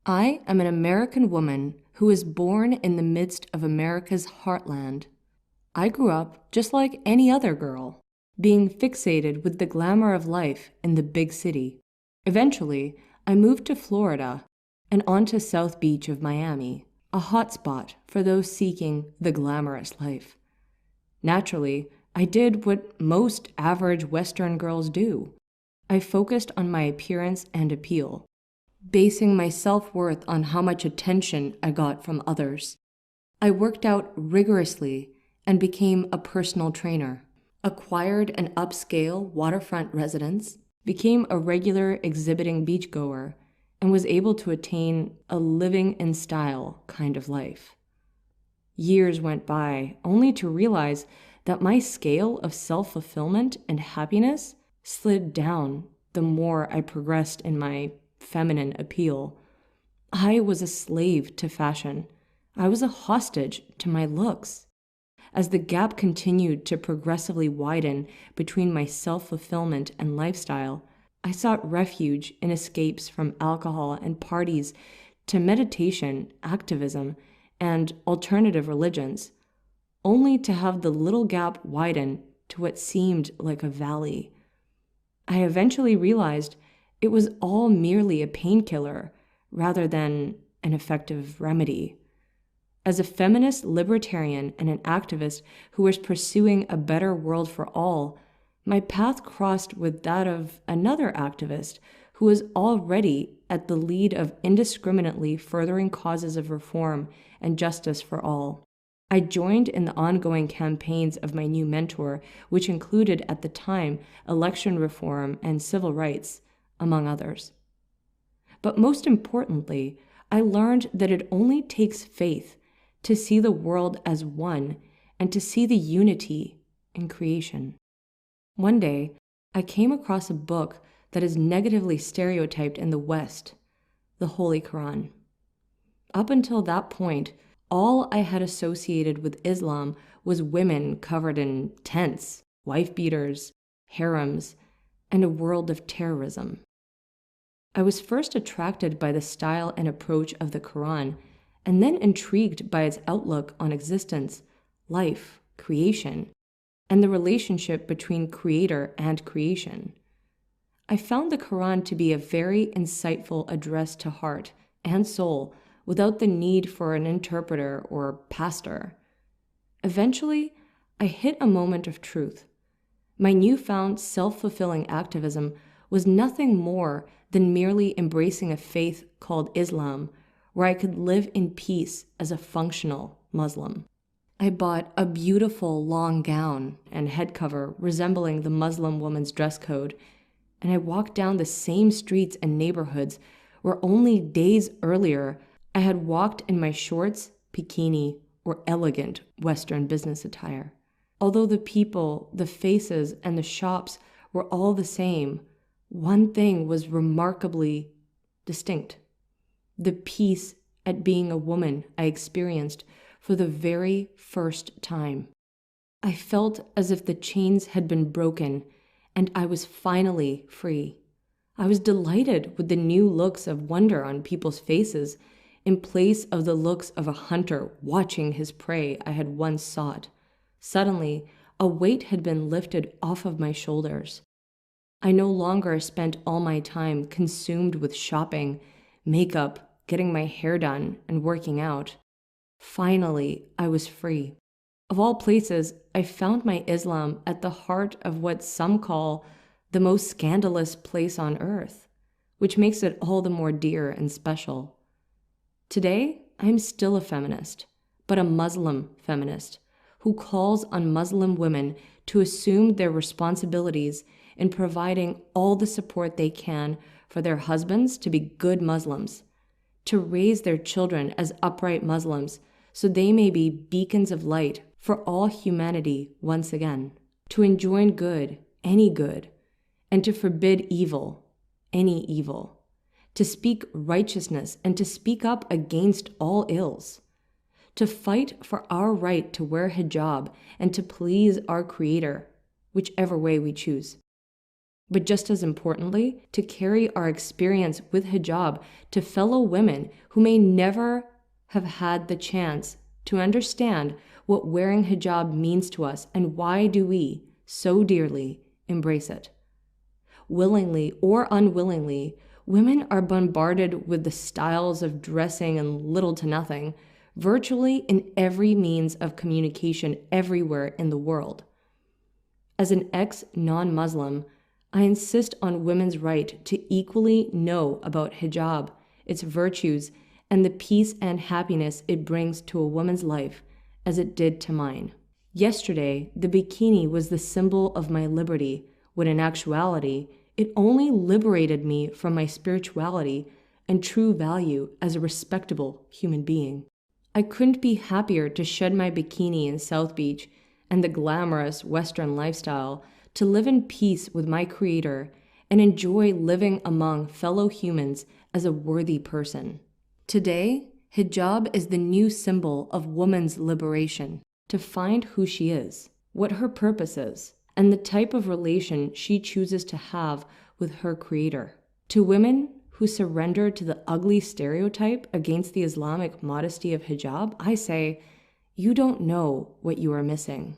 I am an American woman who was born in the midst of America's heartland. I grew up just like any other girl, being fixated with the glamour of life in the big city. Eventually, I moved to Florida and onto South Beach of Miami, a hotspot for those seeking the glamorous life. Naturally, I did what most average Western girls do. I focused on my appearance and appeal, basing my self-worth on how much attention I got from others. I worked out rigorously and became a personal trainer, acquired an upscale waterfront residence, became a regular exhibiting beachgoer, and was able to attain a living in style kind of life. Years went by only to realize that my scale of self-fulfillment and happiness slid down the more I progressed in my feminine appeal. I was a slave to fashion. I was a hostage to my looks. As the gap continued to progressively widen between my self-fulfillment and lifestyle, I sought refuge in escapes from alcohol and parties to meditation, activism, and alternative religions, only to have the little gap widen to what seemed like a valley. I eventually realized it was all merely a painkiller rather than an effective remedy. As a feminist libertarian and an activist who was pursuing a better world for all, my path crossed with that of another activist who was already at the lead of indiscriminately furthering causes of reform and justice for all. I joined in the ongoing campaigns of my new mentor, which included at the time election reform and civil rights, among others. But most importantly, I learned that it only takes faith to see the world as one and to see the unity in creation. One day, I came across a book that is negatively stereotyped in the West, the Holy Quran. Up until that point, all I had associated with Islam was women covered in tents, wife beaters, harems, and a world of terrorism. I was first attracted by the style and approach of the Quran, and then intrigued by its outlook on existence, life, creation, and the relationship between creator and creation. I found the Quran to be a very insightful address to heart and soul without the need for an interpreter or pastor. Eventually, I hit a moment of truth. My newfound self-fulfilling activism was nothing more than merely embracing a faith called Islam, where I could live in peace as a functional Muslim. I bought a beautiful long gown and head cover resembling the Muslim woman's dress code, and I walked down the same streets and neighborhoods where only days earlier I had walked in my shorts, bikini, or elegant Western business attire. Although the people, the faces, and the shops were all the same, one thing was remarkably distinct: the peace at being a woman I experienced for the very first time. I felt as if the chains had been broken and I was finally free. I was delighted with the new looks of wonder on people's faces in place of the looks of a hunter watching his prey I had once sought. Suddenly, a weight had been lifted off of my shoulders. I no longer spent all my time consumed with shopping, makeup, getting my hair done, and working out. Finally, I was free. Of all places, I found my Islam at the heart of what some call the most scandalous place on earth, which makes it all the more dear and special. Today, I'm still a feminist, but a Muslim feminist who calls on Muslim women to assume their responsibilities in providing all the support they can for their husbands to be good Muslims, to raise their children as upright Muslims so they may be beacons of light for all humanity once again, to enjoin good, any good, and to forbid evil, any evil, to speak righteousness and to speak up against all ills, to fight for our right to wear hijab and to please our Creator, whichever way we choose. but just as importantly, to carry our experience with hijab to fellow women who may never have had the chance to understand what wearing hijab means to us and why do we so dearly embrace it. Willingly or unwillingly, women are bombarded with the styles of dressing and little to nothing, virtually in every means of communication everywhere in the world. As an ex-non-Muslim, I insist on women's right to equally know about hijab, its virtues, and the peace and happiness it brings to a woman's life, as it did to mine. Yesterday, the bikini was the symbol of my liberty, when in actuality, it only liberated me from my spirituality and true value as a respectable human being. I couldn't be happier to shed my bikini in South Beach and the glamorous Western lifestyle to live in peace with my Creator and enjoy living among fellow humans as a worthy person. Today, hijab is the new symbol of woman's liberation, to find who she is, what her purpose is, and the type of relation she chooses to have with her Creator. To women who surrender to the ugly stereotype against the Islamic modesty of hijab, I say, you don't know what you are missing.